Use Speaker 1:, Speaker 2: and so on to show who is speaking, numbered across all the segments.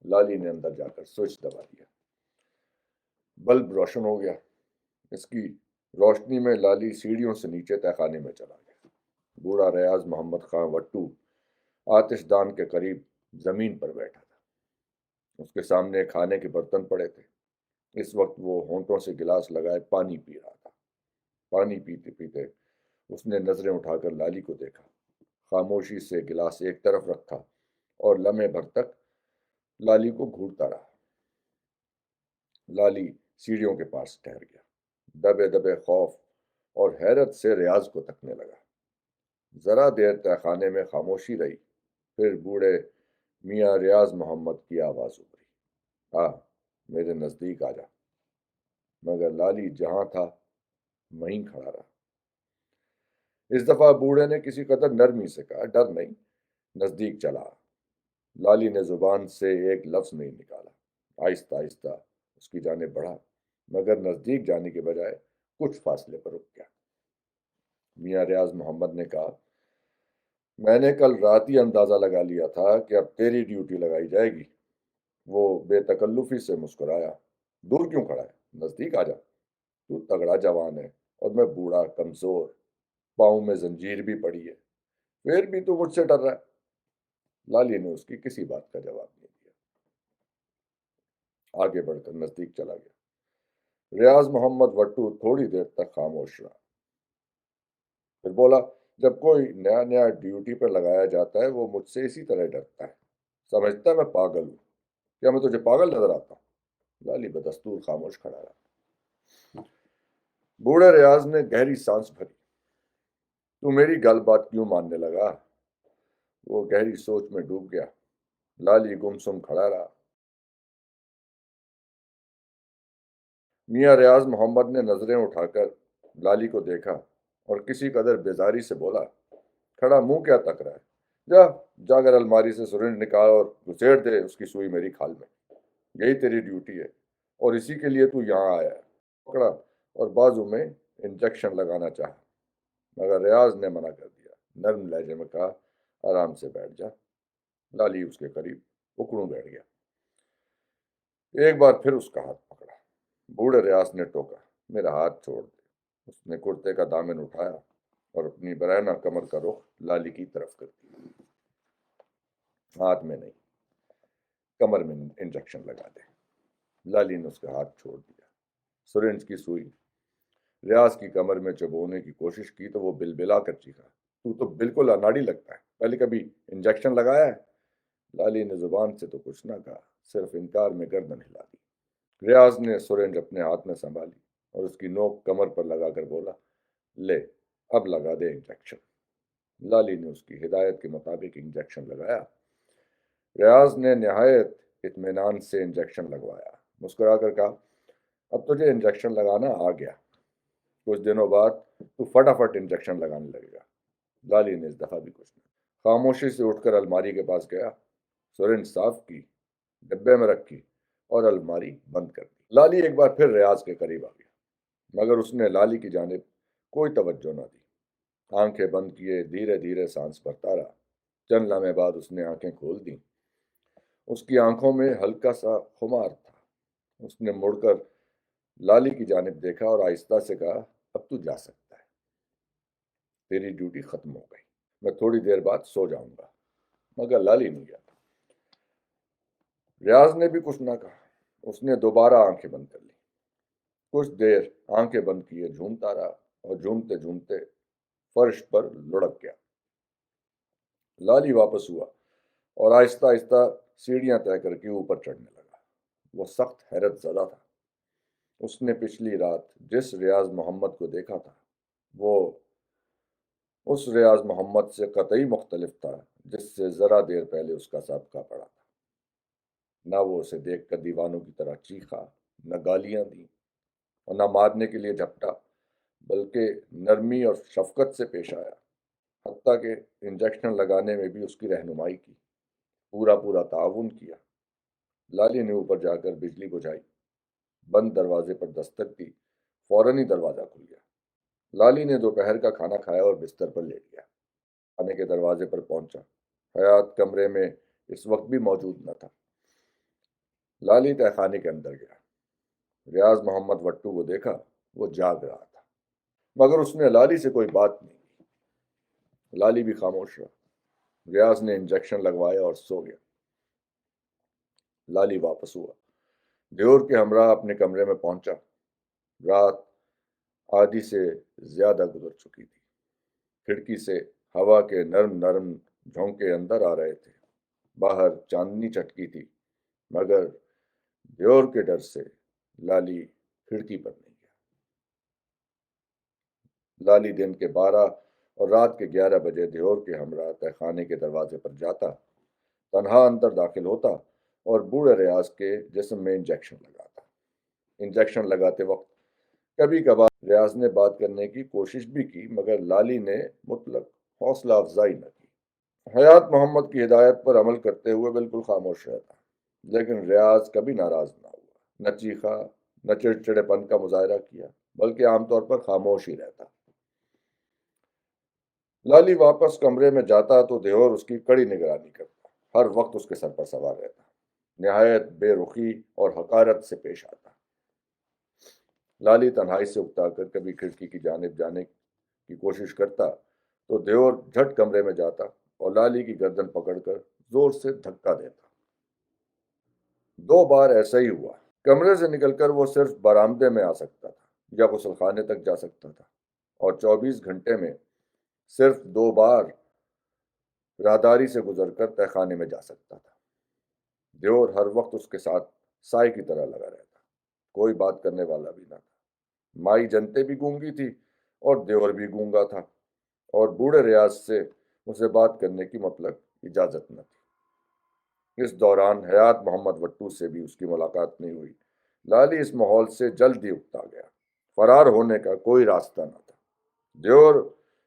Speaker 1: Lolly نے اندر جا کر سوئچ دبا دیا، بلب روشن ہو گیا۔ اس کی روشنی میں لالی سیڑھیوں سے نیچے تہہ خانے میں چلا گیا۔ بوڑھا ریاض محمد خان وٹو آتش دان کے قریب زمین پر بیٹھا تھا۔ اس کے سامنے کھانے کے برتن پڑے تھے۔ اس وقت وہ ہونٹوں سے گلاس لگائے پانی پی رہا تھا۔ پانی پیتے پیتے اس نے نظریں اٹھا کر لالی کو دیکھا۔ خاموشی سے گلاس ایک طرف رکھا اور لمحے بھر تک لالی کو گھورتا رہا۔ لالی سیڑھیوں کے پاس ٹھہر گیا، دبے دبے خوف اور حیرت سے ریاض کو تکنے لگا۔ ذرا دیر تہ خانے میں خاموشی رہی، پھر بوڑھے میاں ریاض محمد کی آواز ابھری، آ میرے نزدیک آ جا۔ مگر لالی جہاں تھا وہیں کھڑا رہا۔ اس دفعہ بوڑھے نے کسی قدر نرمی سے کہا، ڈر نہیں، نزدیک چلا آ۔ لالی نے زبان سے ایک لفظ نہیں نکالا۔ آہستہ آہستہ اس کی جانب بڑھا، مگر نزدیک جانے کے بجائے کچھ فاصلے پر رک گیا۔ میاں ریاض محمد نے کہا، میں نے کل رات ہی اندازہ لگا لیا تھا کہ اب تیری ڈیوٹی لگائی جائے گی۔ وہ بے تکلفی سے مسکرایا، دور کیوں کھڑا ہے، نزدیک آ جا۔ تو تگڑا جوان ہے اور میں بوڑھا کمزور، پاؤں میں زنجیر بھی پڑی ہے، پھر بھی تو مجھ سے ڈر رہا ہے۔ لالی نے اس کی کسی بات کا جواب نہیں دیا، آگے بڑھ کر نزدیک چلا گیا۔ ریاض محمد وٹو تھوڑی دیر تک خاموش رہا، پھر بولا، جب کوئی نیا نیا ڈیوٹی پر لگایا جاتا ہے وہ مجھ سے اسی طرح ڈرتا ہے، سمجھتا ہے میں پاگل ہوں۔ کیا میں تجھے پاگل نظر آتا ہوں؟ لالی بدستور خاموش کھڑا رہا۔ بوڑھے ریاض نے گہری سانس بھری، تو میری گل بات کیوں ماننے لگا؟ وہ گہری سوچ میں ڈوب گیا۔ لالی گمسم کھڑا رہا۔ میاں ریاض محمد نے نظریں اٹھا کر لالی کو دیکھا اور کسی قدر بیزاری سے بولا، کھڑا منہ کیا تک رہا ہے، جا جا کر الماری سے سرنج نکال اور گھسیڑ دے اس کی سوئی میری کھال میں۔ یہی تیری ڈیوٹی ہے اور اسی کے لیے تو یہاں آیا ہے۔ پکڑا اور بازو میں انجیکشن لگانا چاہا، مگر ریاض نے منع کر دیا۔ نرم لہجے میں کہا، آرام سے بیٹھ جا۔ لالی اس کے قریب اکڑوں بیٹھ گیا۔ ایک بار پھر اس کا ہاتھ پکڑا۔ بوڑھے ریاض نے ٹوکا، میرا ہاتھ چھوڑ دے۔ اس نے کرتے کا دامن اٹھایا اور اپنی برہنہ کمر کا رخ لالی کی طرف کر دیا۔ ہاتھ میں نہیں، کمر میں انجیکشن لگا دے۔ لالی نے اس کا ہاتھ چھوڑ دیا۔ سرنج کی سوئی ریاض کی کمر میں چبونے کی کوشش کی تو وہ بلبلا کر چیخا، تو بالکل اناڑی لگتا ہے، پہلے کبھی انجیکشن لگایا ہے؟ لالی نے زبان سے تو کچھ نہ کہا، صرف انکار میں گردن ہلا دی۔ ریاض نے سرنج اپنے ہاتھ میں سنبھالی اور اس کی نوک کمر پر لگا کر بولا، لے اب لگا دے انجیکشن۔ لالی نے اس کی ہدایت کے مطابق انجیکشن لگایا۔ ریاض نے نہایت اطمینان سے انجیکشن لگوایا، مسکرا کر کہا، اب تجھے انجیکشن لگانا آ گیا، کچھ دنوں بعد تو فٹافٹ انجیکشن لگانے لگے گا۔ لالی نے اس دفعہ بھی کچھ نہیں، خاموشی سے اٹھ کر الماری کے پاس گیا، سرنج صاف کی، ڈبے میں رکھی اور الماری بند کر دی۔ لالی ایک بار پھر ریاض کے قریب آ گیا، مگر اس نے لالی کی جانب کوئی توجہ نہ دی۔ آنکھیں بند کیے دھیرے دھیرے سانس بھرتا رہا۔ چند لمحے بعد اس نے آنکھیں کھول دیں۔ اس کی آنکھوں میں ہلکا سا خمار تھا۔ اس نے مڑ کر لالی کی جانب دیکھا اور آہستہ سے کہا، اب تو جا سکتا ہے، تیری ڈیوٹی ختم ہو گئی، میں تھوڑی دیر بعد سو جاؤں گا۔ مگر لالی نہیں گیا۔ ریاض نے بھی کچھ نہ کہا۔ اس نے دوبارہ آنکھیں بند کر لی۔ کچھ دیر آنکھیں بند کیے جھومتا رہا اور جھومتے جھومتے فرش پر لڑک گیا۔ لالی واپس ہوا اور آہستہ آہستہ سیڑھیاں طے کر کے اوپر چڑھنے لگا۔ وہ سخت حیرت زدہ تھا۔ اس نے پچھلی رات جس ریاض محمد کو دیکھا تھا وہ اس ریاض محمد سے قطعی مختلف تھا جس سے ذرا دیر پہلے اس کا سابقہ پڑا تھا۔ نہ وہ اسے دیکھ کر دیوانوں کی طرح چیخا، نہ گالیاں دیں اور نہ مارنے کے لیے جھپٹا، بلکہ نرمی اور شفقت سے پیش آیا، حتیٰ کہ انجیکشن لگانے میں بھی اس کی رہنمائی کی، پورا تعاون کیا۔ لالی نے اوپر جا کر بجلی بجھائی، بند دروازے پر دستک دی، فوراً ہی دروازہ کھل گیا۔ لالی نے دوپہر کا کھانا کھایا اور بستر پر لیٹ گیا۔ کھانے کے دروازے پر پہنچا، حیات کمرے میں اس وقت بھی موجود نہ تھا۔ لالی تہ خانے کے اندر گیا۔ ریاض محمد وٹو کو دیکھا، وہ جاگ رہا تھا، مگر اس نے لالی سے کوئی بات نہیں کی۔ لالی بھی خاموش رہا۔ ریاض نے انجیکشن لگوایا اور سو گیا۔ لالی واپس ہوا، دیور کے ہمراہ اپنے کمرے میں پہنچا۔ رات آدھی سے زیادہ گزر چکی تھی۔ کھڑکی سے ہوا کے نرم نرم جھونکے اندر آ رہے تھے۔ باہر چاندنی چٹکی تھی، مگر دیور کے ڈر سے لالی کھڑکی پر نہیں گیا۔ لالی دن کے 12 اور رات کے 11 بجے دیور کے ہمراہ تہ خانے کے دروازے پر جاتا، تنہا اندر داخل ہوتا اور بوڑھے ریاض کے جسم میں انجیکشن لگاتا۔ انجیکشن لگاتے وقت کبھی کبھار ریاض نے بات کرنے کی کوشش بھی کی، مگر لالی نے مطلق حوصلہ افزائی نہ کی۔ حیات محمد کی ہدایت پر عمل کرتے ہوئے بالکل خاموش رہتا، لیکن ریاض کبھی ناراض نہ ہوا، نہ چیخا، نہ چڑچڑے پن کا مظاہرہ کیا، بلکہ عام طور پر خاموش ہی رہتا۔ لالی واپس کمرے میں جاتا تو دیور اس کی کڑی نگرانی کرتا، ہر وقت اس کے سر پر سوار رہتا، نہایت بے رخی اور حقارت سے پیش آتا۔ لالی تنہائی سے اکتا کر کبھی کھڑکی کی جانب جانے کی کوشش کرتا تو دیور جھٹ کمرے میں جاتا اور لالی کی گردن پکڑ کر زور سے دھکا دیتا۔ 2 بار ایسا ہی ہوا۔ کمرے سے نکل کر وہ صرف برآمدے میں آ سکتا تھا یا غسل خانے تک جا سکتا تھا، اور 24 گھنٹے میں صرف 2 بار راہداری سے گزر کر تہ خانے میں جا سکتا تھا۔ دیور ہر وقت اس کے ساتھ سائے کی طرح لگا رہتا، کوئی بات کرنے والا بھی نہ تھا۔ مائی جنتے بھی گونگی تھی اور دیور بھی گونگا تھا، اور بوڑھے ریاض سے اسے بات کرنے کی مطلق اجازت نہ تھی۔ اس دوران حیات محمد وٹو سے بھی اس کی ملاقات نہیں ہوئی۔ لالی اس ماحول سے جلد ہی اکتا گیا۔ فرار ہونے کا کوئی راستہ نہ تھا۔ دیور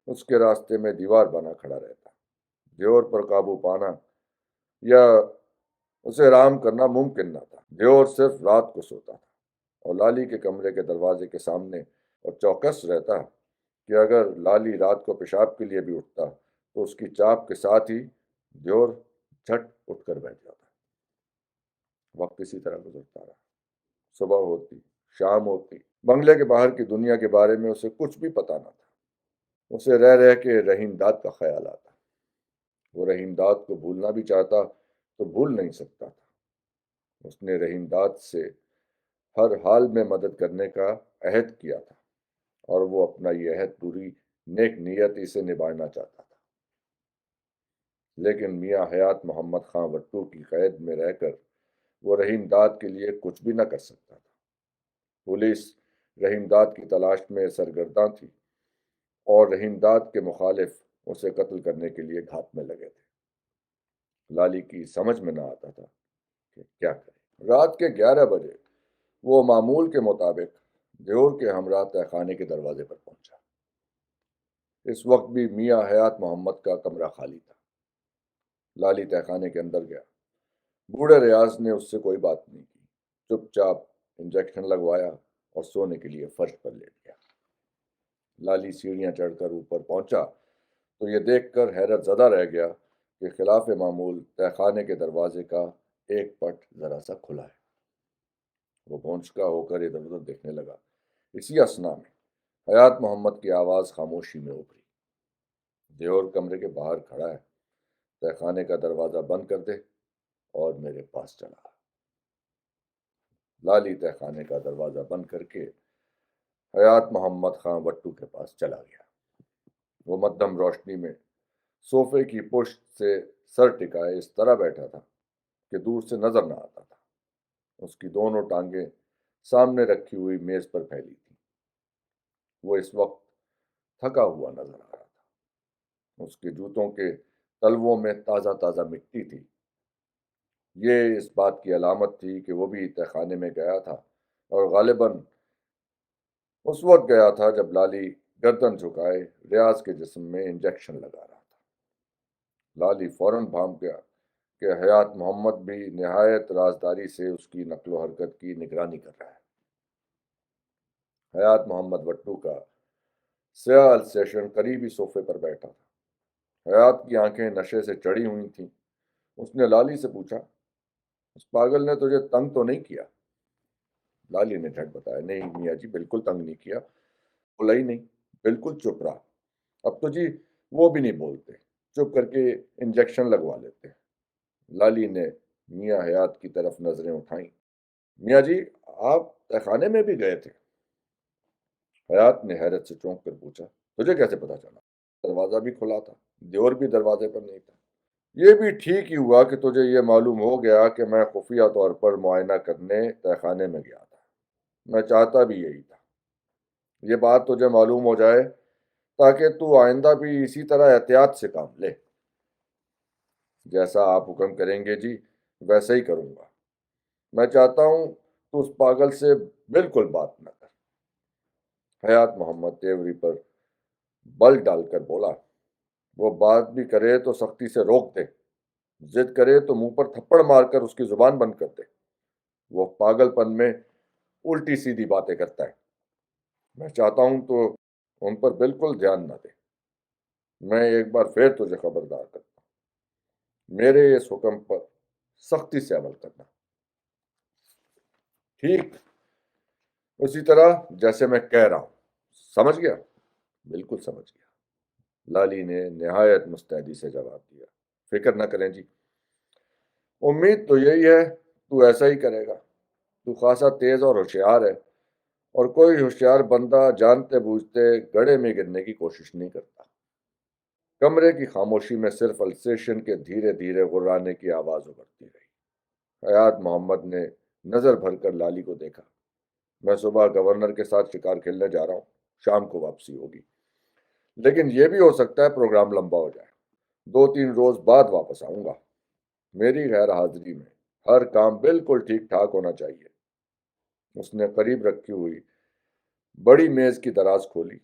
Speaker 1: اس کے راستے میں دیوار بنا کھڑا رہتا۔ دیور پر قابو پانا یا اسے رام کرنا ممکن نہ تھا۔ دیور صرف رات کو سوتا تھا اور لالی کے کمرے کے دروازے کے سامنے، اور چوکس رہتا کہ اگر لالی رات کو پیشاب کے لیے بھی اٹھتا تو اس کی چاپ کے ساتھ ہی دیور جھٹ اٹھ کر بیٹھ جاتا۔ وقت اسی طرح گزرتا رہا۔ صبح ہوتی، شام ہوتی، بنگلے کے باہر کی دنیا کے بارے میں اسے کچھ بھی پتا نہ تھا۔ اسے رہ رہ کے رحیم داد کا خیال آتا۔ وہ رحیم داد کو بھولنا بھی چاہتا تو بھول نہیں سکتا تھا۔ اس نے رحیم داد سے ہر حال میں مدد کرنے کا عہد کیا تھا، اور وہ اپنا یہ عہد پوری نیک نیتی سے نبھانا چاہتا تھا۔ لیکن میاں حیات محمد خاں وٹو کی قید میں رہ کر وہ رحیم داد کے لیے کچھ بھی نہ کر سکتا تھا۔ پولیس رحیم داد کی تلاش میں سرگرداں تھی، اور رحیم داد کے مخالف اسے قتل کرنے کے لیے گھات میں لگے تھے۔ لالی کی سمجھ میں نہ آتا تھا کہ کیا کرے۔ رات کے 11 بجے وہ معمول کے مطابق دیور کے ہمراہ تہ خانے کے دروازے پر پہنچا۔ اس وقت بھی میاں حیات محمد کا کمرہ خالی تھا۔ لالی تہ خانے کے اندر گیا۔ بوڑھے ریاض نے اس سے کوئی بات نہیں کی، چپ چاپ انجیکشن لگوایا اور سونے کے لیے فرش پر لیٹ گیا۔ لالی سیڑھیاں چڑھ کر اوپر پہنچا تو یہ دیکھ کر حیرت زدہ رہ گیا کہ خلاف معمول تہ خانے کے دروازے کا ایک پٹ ذرا سا کھلا ہے۔ وہ بھونچکا ہو کر ادھر ادھر دیکھنے لگا۔ اسی اثنا میں حیات محمد کی آواز خاموشی میں ابھری، دیور کمرے کے باہر کھڑا ہے، تہ خانے کا دروازہ بند کر دے اور میرے پاس چلا۔ لالی تہ خانے کا دروازہ بند کر کے حیات محمد خاں وٹو کے پاس چلا گیا۔ وہ مدھم روشنی میں صوفے کی پشت سے سر ٹکائے اس طرح بیٹھا تھا کہ دور سے نظر نہ آتا تھا۔ اس کی دونوں ٹانگیں سامنے رکھی ہوئی میز پر پھیلی تھیں۔ وہ اس وقت تھکا ہوا نظر آ رہا تھا۔ اس کے جوتوں کے تلووں میں تازہ تازہ مٹی تھی۔ یہ اس بات کی علامت تھی کہ وہ بھی تہ خانے میں گیا تھا، اور غالباً اس وقت گیا تھا جب لالی گردن جھکائے ریاض کے جسم میں انجیکشن لگا رہا تھا۔ لالی فوراً بھانپ گیا کہ حیات محمد بھی نہایت رازداری سے اس کی نقل و حرکت کی نگرانی کر رہا ہے۔ حیات محمد وٹو کا سیاہ السیشن قریبی صوفے پر بیٹھا تھا۔ حیات کی آنکھیں نشے سے چڑھی ہوئی تھیں۔ اس نے لالی سے پوچھا، اس پاگل نے تجھے تنگ تو نہیں کیا؟ لالی نے جھٹ بتایا، نہیں میاں جی، بالکل تنگ نہیں کیا، بولا ہی نہیں، بالکل چپ رہا۔ اب تو جی وہ بھی نہیں بولتے، چپ کر کے انجیکشن لگوا لیتے۔ لالی نے میاں حیات کی طرف نظریں اٹھائیں۔ میاں جی، آپ تہ خانے میں بھی گئے تھے؟ حیات نے حیرت سے چونک کر پوچھا، تجھے کیسے پتا چلا؟ دروازہ بھی کھلا تھا، دیور بھی دروازے پر نہیں تھا۔ یہ بھی ٹھیک ہی ہوا کہ تجھے یہ معلوم ہو گیا کہ میں خفیہ طور پر معائنہ کرنے تہ خانے میں گیا تھا۔ میں چاہتا بھی یہی تھا، یہ بات تجھے معلوم ہو جائے تاکہ تو آئندہ بھی اسی طرح احتیاط سے کام لے۔ جیسا آپ حکم کریں گے جی، ویسا ہی کروں گا۔ میں چاہتا ہوں تو اس پاگل سے بالکل بات نہ کر۔ حیات محمد تیوری پر بل ڈال کر بولا، وہ بات بھی کرے تو سختی سے روک دے، ضد کرے تو منہ پر تھپڑ مار کر اس کی زبان بند کر دے۔ وہ پاگل پن میں الٹی سیدھی باتیں کرتا ہے۔ میں چاہتا ہوں تو ان پر بالکل دھیان نہ دے۔ میں ایک بار پھر تجھے خبردار کرتا ہوں، میرے اس حکم پر سختی سے عمل کرنا، ٹھیک اسی طرح جیسے میں کہہ رہا ہوں، سمجھ گیا؟ بالکل سمجھ گیا، لالی نے نہایت مستعدی سے جواب دیا۔ فکر نہ کریں جی، امید تو یہی ہے تو ایسا ہی کرے گا۔ تو خاصا تیز اور ہوشیار ہے، اور کوئی ہوشیار بندہ جانتے بوجھتے گڑھے میں گرنے کی کوشش نہیں کرتا۔ کمرے کی خاموشی میں صرف السیشن کے دھیرے دھیرے غرانے کی آواز ابھرتی رہی۔ حیات محمد نے نظر بھر کر لالی کو دیکھا۔ میں صبح گورنر کے ساتھ شکار کھیلنے جا رہا ہوں، شام کو واپسی ہوگی، لیکن یہ بھی ہو سکتا ہے پروگرام لمبا ہو جائے، 2-3 روز بعد واپس آؤں گا۔ میری غیر حاضری میں ہر کام بالکل ٹھیک ٹھاک ہونا چاہیے۔ اس نے قریب رکھی ہوئی بڑی میز کی دراز کھولی،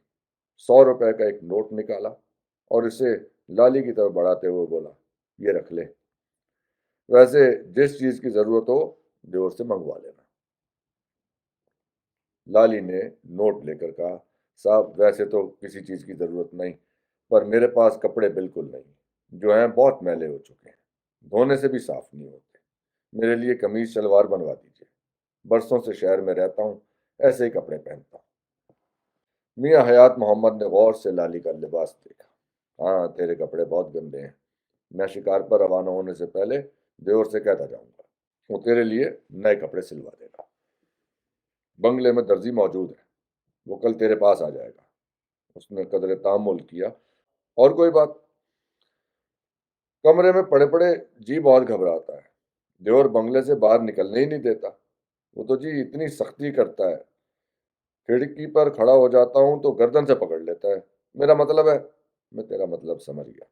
Speaker 1: 100 روپے کا ایک نوٹ نکالا اور اسے لالی کی طرف بڑھاتے ہوئے بولا، یہ رکھ لے، ویسے جس چیز کی ضرورت ہو دیور سے منگوا لینا۔ لالی نے نوٹ لے کر کہا، صاحب ویسے تو کسی چیز کی ضرورت نہیں، پر میرے پاس کپڑے بالکل نہیں، جو ہیں بہت میلے ہو چکے ہیں، دھونے سے بھی صاف نہیں ہوتے۔ میرے لیے قمیض شلوار بنوا دیجیے، برسوں سے شہر میں رہتا ہوں، ایسے ہی کپڑے پہنتا ہوں۔ میاں حیات محمد نے غور سے لالی کا لباس دیکھا۔ ہاں، تیرے کپڑے بہت گندے ہیں، میں شکار پر روانہ ہونے سے پہلے دیور سے کہتا جاؤں گا، وہ تیرے لیے نئے کپڑے سلوا دے گا۔ بنگلے میں درزی موجود ہے، وہ کل تیرے پاس آ جائے گا۔ اس نے قدر تامل کیا، اور کوئی بات؟ کمرے میں پڑے پڑے جی بہت گھبراتا ہے، دیور بنگلے سے باہر نکلنے ہی نہیں دیتا، وہ تو جی اتنی سختی کرتا ہے، کھڑکی پر کھڑا ہو جاتا ہوں تو گردن سے پکڑ لیتا ہے۔ میرا مطلب ہے، میں تیرا مطلب سمجھ گیا،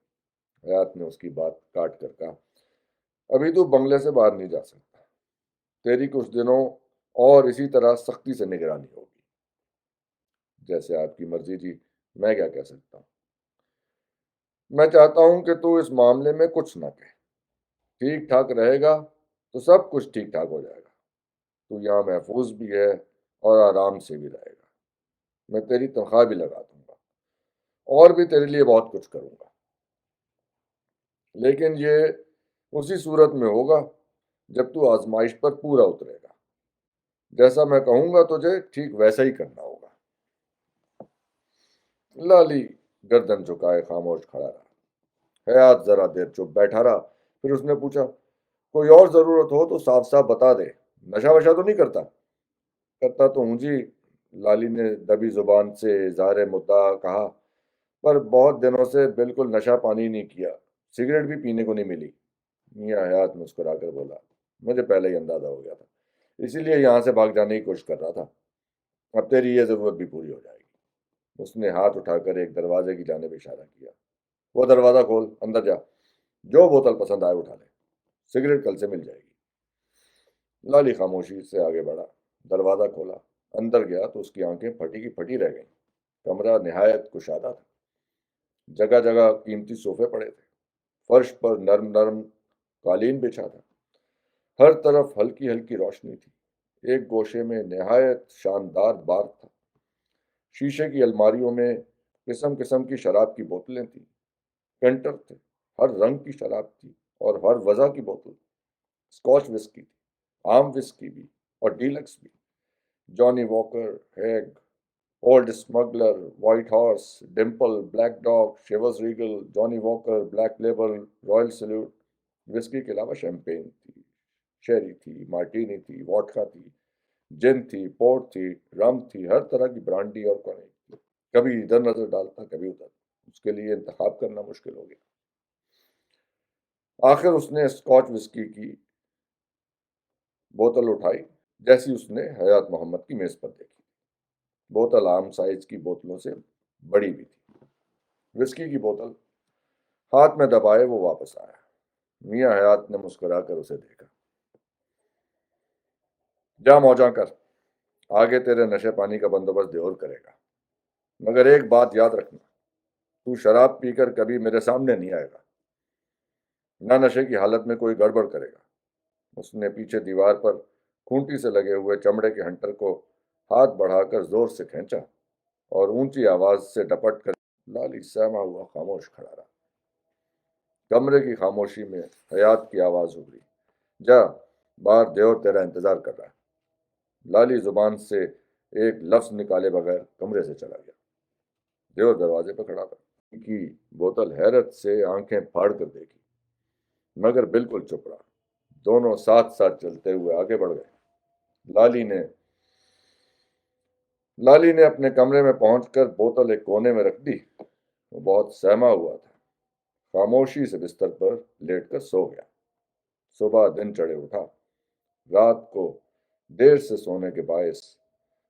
Speaker 1: حیات نے اس کی بات کاٹ کر کہا، ابھی تو بنگلے سے باہر نہیں جا سکتا، تیری کچھ دنوں اور اسی طرح سختی سے نگرانی ہوگی۔ جیسے آپ کی مرضی جی، میں کیا کہہ سکتا ہوں؟ میں چاہتا ہوں کہ تو اس معاملے میں کچھ نہ کہے، ٹھیک ٹھاک رہے گا تو سب کچھ ٹھیک ٹھاک ہو جائے گا، تو یہاں محفوظ بھی ہے اور آرام سے بھی رہے گا، میں تیری تنخواہ بھی لگا دوں گا اور بھی تیرے لیے بہت کچھ کروں گا، لیکن یہ اسی صورت میں ہوگا جب تو آزمائش پر پورا اترے گا، جیسا میں کہوں گا تجھے ٹھیک ویسا ہی کرنا ہوگا۔ لالی گردن جھکائے خاموش کھڑا رہا۔ حیات ذرا دیر چپ بیٹھا رہا، پھر اس نے پوچھا، کوئی اور ضرورت ہو تو صاف صاف بتا دے، نشہ وشہ تو نہیں کرتا؟ کرتا تو ہوں جی، لالی نے دبی زبان سے اظہار مدعا کہا، پر بہت دنوں سے بالکل نشہ پانی نہیں کیا، سگریٹ بھی پینے کو نہیں ملی۔ میاں حیات مسکرا کر بولا، مجھے پہلے ہی اندازہ ہو گیا تھا، اسی لیے یہاں سے بھاگ جانے کی کوشش کر رہا تھا، اب تیری یہ ضرورت بھی پوری ہو جائے گی۔ اس نے ہاتھ اٹھا کر ایک دروازے کی جانب اشارہ کیا، وہ دروازہ کھول، اندر جا، جو بوتل پسند آئے اٹھا لے، سگریٹ کل سے مل جائے گی۔ لالی خاموشی سے آگے بڑھا، دروازہ کھولا، اندر گیا تو اس کی آنکھیں پھٹی کی پھٹی رہ گئیں۔ کمرہ نہایت کشادہ تھا، جگہ جگہ قیمتی صوفے پڑے تھے، فرش پر نرم نرم قالین بچھا تھا، ہر طرف ہلکی ہلکی روشنی تھی۔ ایک گوشے میں نہایت شاندار بار تھا، شیشے کی الماریوں میں قسم قسم کی شراب کی بوتلیں تھیں، کینٹر تھے، ہر رنگ کی شراب تھی اور ہر وضع کی بوتل، اسکاچ وسکی تھی، عام وسکی بھی اور ڈیلکس بھی، Johnnie Walker, Haig, Old Smuggler, White Horse, Dimple, Black Dog, شیورز Regal, Johnnie Walker, Black Label, Royal Salute. Whisky کے علاوہ شیمپین تھی، شیری تھی، مارٹینی تھی، واٹکا تھی، جن تھی، پورٹ تھی، رم تھی، ہر طرح کی برانڈی اور کنیک تھی۔ کبھی ادھر نظر ڈالتا، کبھی ادھر، اس کے لیے انتخاب کرنا مشکل ہو گیا۔ آخر اس نے اسکاچ وسکی کی بوتل اٹھائی، جیسی اس نے حیات محمد کی میز پر دیکھی۔ بوتل عام سائز کی بوتلوں سے بڑی بھی تھی۔ وسکی کی بوتل ہاتھ میں دبائے وہ واپس آیا۔ میاں حیات نے مسکرا کر اسے دیکھا۔ جا موجاں کر، آگے تیرے نشے پانی کا بندوبست دیور کرے گا، مگر ایک بات یاد رکھنا، تو شراب پی کر کبھی میرے سامنے نہیں آئے گا، نہ نشے کی حالت میں کوئی گڑبڑ کرے گا۔ اس نے پیچھے دیوار پر کھونٹی سے لگے ہوئے چمڑے کے ہنٹر کو ہاتھ بڑھا کر زور سے کھینچا اور اونچی آواز سے ڈپٹ کر لالی سہما ہوا خاموش کھڑا رہا۔ کمرے کی خاموشی میں حیات کی آواز ابھری، جا، باہر دیور تیرا انتظار کر رہا ہے۔ لالی زبان سے ایک لفظ نکالے بغیر کمرے سے چلا گیا۔ دیور دروازے پہ کھڑا تھا، کی بوتل حیرت سے آنکھیں پھاڑ کر دیکھی، مگر بالکل چپ رہا۔ دونوں ساتھ ساتھ چلتے ہوئے آگے بڑھ گئے۔ لالی نے اپنے کمرے میں پہنچ کر بوتل ایک کونے میں رکھ دی۔ وہ بہت سہما ہوا تھا، خاموشی سے بستر پر لیٹ کر سو گیا۔ صبح دن چڑھے اٹھا۔ رات کو دیر سے سونے کے باعث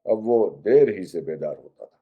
Speaker 1: اب وہ دیر ہی سے بیدار ہوتا تھا۔